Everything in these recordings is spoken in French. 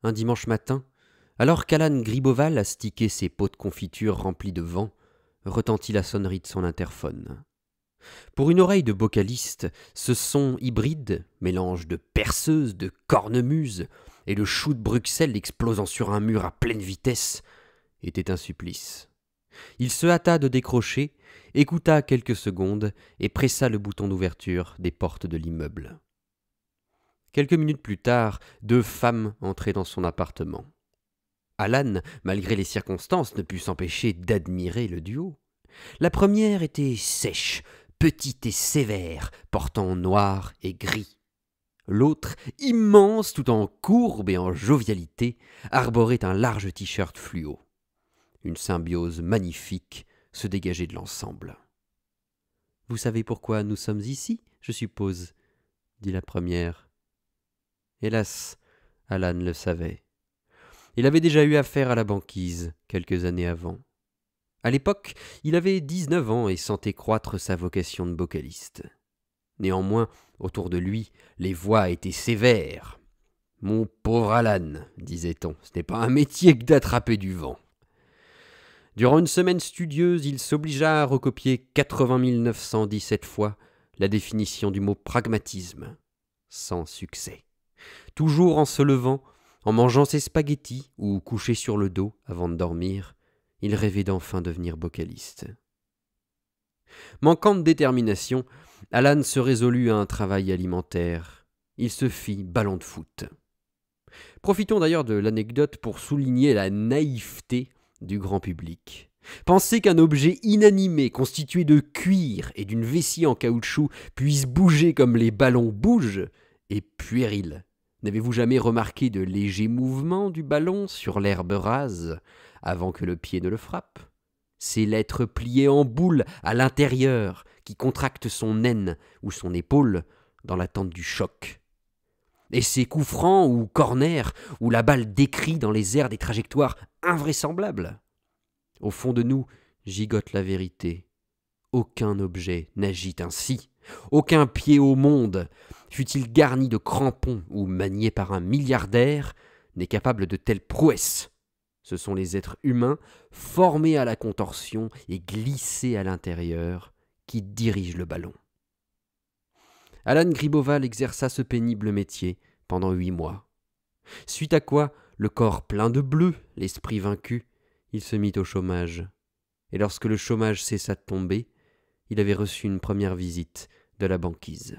Un dimanche matin, alors qu'Alan Griboval astiquait ses pots de confiture remplis de vent, retentit la sonnerie de son interphone. Pour une oreille de vocaliste, ce son hybride, mélange de perceuse, de cornemuse et de chou de Bruxelles explosant sur un mur à pleine vitesse, était un supplice. Il se hâta de décrocher, écouta quelques secondes et pressa le bouton d'ouverture des portes de l'immeuble. Quelques minutes plus tard, 2 femmes entraient dans son appartement. Alan, malgré les circonstances, ne put s'empêcher d'admirer le duo. La première était sèche, petite et sévère, portant noir et gris. L'autre, immense tout en courbe et en jovialité, arborait un large t-shirt fluo. Une symbiose magnifique se dégageait de l'ensemble. « Vous savez pourquoi nous sommes ici, je suppose » dit la première. Hélas, Alan le savait. Il avait déjà eu affaire à la banquise quelques années avant. À l'époque, il avait 19 ans et sentait croître sa vocation de vocaliste. Néanmoins, autour de lui, les voix étaient sévères. « Mon pauvre Alan, disait-on, ce n'est pas un métier que d'attraper du vent. » Durant une semaine studieuse, il s'obligea à recopier 80 917 fois la définition du mot pragmatisme, sans succès. Toujours en se levant, en mangeant ses spaghettis ou couché sur le dos avant de dormir, il rêvait d'enfin devenir vocaliste. Manquant de détermination, Alan se résolut à un travail alimentaire. Il se fit ballon de foot. Profitons d'ailleurs de l'anecdote pour souligner la naïveté du grand public. Penser qu'un objet inanimé constitué de cuir et d'une vessie en caoutchouc puisse bouger comme les ballons bougent est puéril. N'avez-vous jamais remarqué de légers mouvements du ballon sur l'herbe rase avant que le pied ne le frappe ? C'est l'être plié en boule à l'intérieur qui contracte son aine ou son épaule dans l'attente du choc. Et ces coups francs ou corners où la balle décrit dans les airs des trajectoires invraisemblables. Au fond de nous gigote la vérité. Aucun objet n'agit ainsi. Aucun pied au monde, fût-il garni de crampons ou manié par un milliardaire, n'est capable de telles prouesses. Ce sont les êtres humains, formés à la contorsion et glissés à l'intérieur, qui dirigent le ballon. Alan Griboval exerça ce pénible métier pendant 8 mois. Suite à quoi, le corps plein de bleu, l'esprit vaincu, il se mit au chômage. Et lorsque le chômage cessa de tomber, il avait reçu une première visite de la banquise.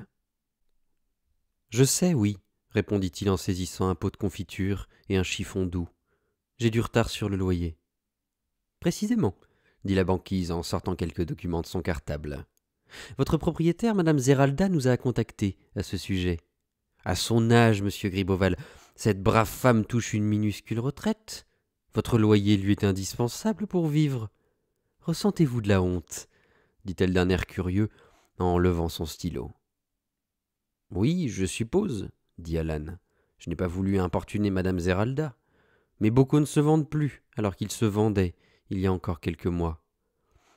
« Je sais, oui, » répondit-il en saisissant un pot de confiture et un chiffon doux. « J'ai du retard sur le loyer. »« Précisément, » dit la banquise en sortant quelques documents de son cartable. « Votre propriétaire, Madame Zeralda, nous a contactés à ce sujet. À son âge, Monsieur Griboval, cette brave femme touche une minuscule retraite. Votre loyer lui est indispensable pour vivre. Ressentez-vous de la honte ?» dit-elle d'un air curieux en levant son stylo. « Oui, je suppose, » dit Alan. « Je n'ai pas voulu importuner Madame Zeralda. Mes bocaux ne se vendent plus, alors qu'ils se vendaient il y a encore quelques mois.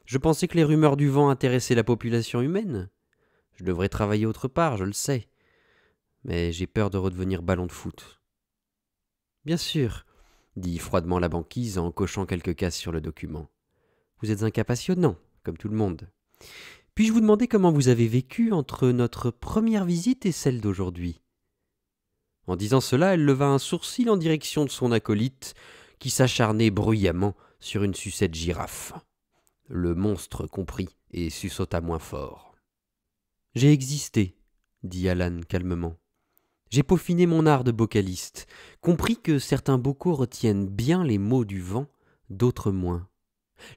Je pensais que les rumeurs du vent intéressaient la population humaine. Je devrais travailler autre part, je le sais. Mais j'ai peur de redevenir ballon de foot. »« Bien sûr, » dit froidement la banquise en cochant quelques cases sur le document. « Vous êtes un cas passionnant, comme tout le monde. Puis-je vous demander comment vous avez vécu entre notre première visite et celle d'aujourd'hui ?» En disant cela, elle leva un sourcil en direction de son acolyte, qui s'acharnait bruyamment sur une sucette girafe. Le monstre comprit et sursauta moins fort. « J'ai existé, » dit Alan calmement. « J'ai peaufiné mon art de vocaliste, compris que certains bocaux retiennent bien les mots du vent, d'autres moins.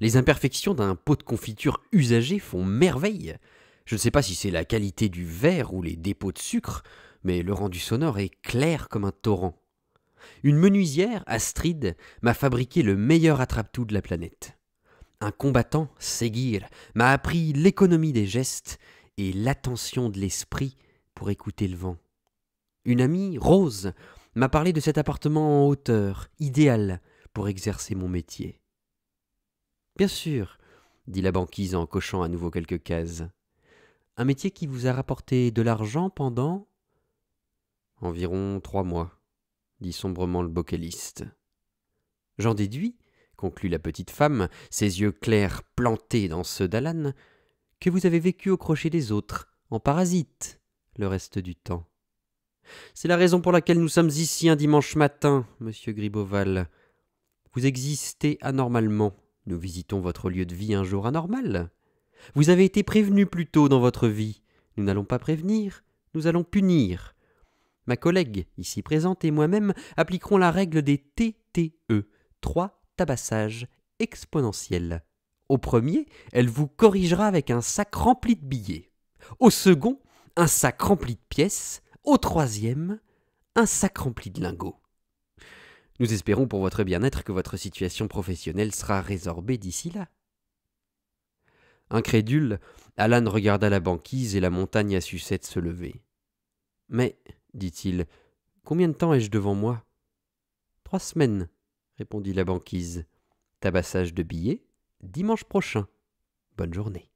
Les imperfections d'un pot de confiture usagé font merveille. Je ne sais pas si c'est la qualité du verre ou les dépôts de sucre, mais le rendu sonore est clair comme un torrent. Une menuisière, Astrid, m'a fabriqué le meilleur attrape-tout de la planète. Un combattant, Seguir, m'a appris l'économie des gestes et l'attention de l'esprit pour écouter le vent. Une amie, Rose, m'a parlé de cet appartement en hauteur, idéal pour exercer mon métier. « Bien sûr, » dit la banquise en cochant à nouveau quelques cases. « Un métier qui vous a rapporté de l'argent pendant… » « Environ 3 mois, » dit sombrement le bocaliste. J'en déduis, conclut la petite femme, ses yeux clairs plantés dans ceux d'Alan, que vous avez vécu au crochet des autres, en parasite, le reste du temps. C'est la raison pour laquelle nous sommes ici un dimanche matin, monsieur Gribeauval. Vous existez anormalement. Nous visitons votre lieu de vie un jour anormal. Vous avez été prévenu plus tôt dans votre vie. Nous n'allons pas prévenir, nous allons punir. Ma collègue, ici présente, et moi-même appliquerons la règle des TTE, 3 tabassages exponentiels. Au premier, elle vous corrigera avec un sac rempli de billets. Au second, un sac rempli de pièces. Au troisième, un sac rempli de lingots. Nous espérons pour votre bien-être que votre situation professionnelle sera résorbée d'ici là. Incrédule, Alan regarda la banquise et la montagne à sucette se lever. « Mais, dit-il, combien de temps ai-je devant moi ?»« 3 semaines, répondit la banquise. Tabassage de billets, dimanche prochain. Bonne journée.